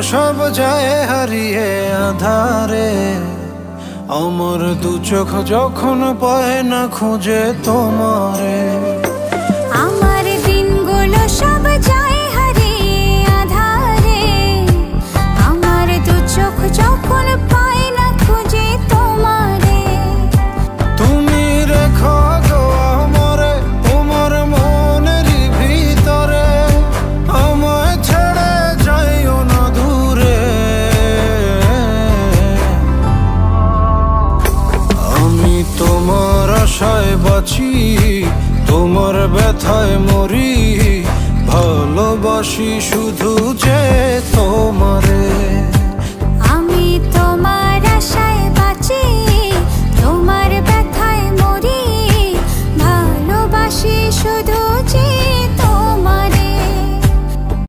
সব যায় হারিয়ে আধারে। আমার দু চোখ যখন পায় না খুঁজে তোমারে। আমার দিনগুলো সব যায় হারিয়ে আধারে। আমার দু চোখ যখন পায় না খুঁজে তোমারে। তুমি রেখো গো আমারে তোমার মনের ভিতরে, আমায় ছেড়ে যাইও না দূরে। আমি তোমার আশায় বাঁচি, তোমার ব্যথায় মরি, ভালোবাসি শুধু যে তোমারে।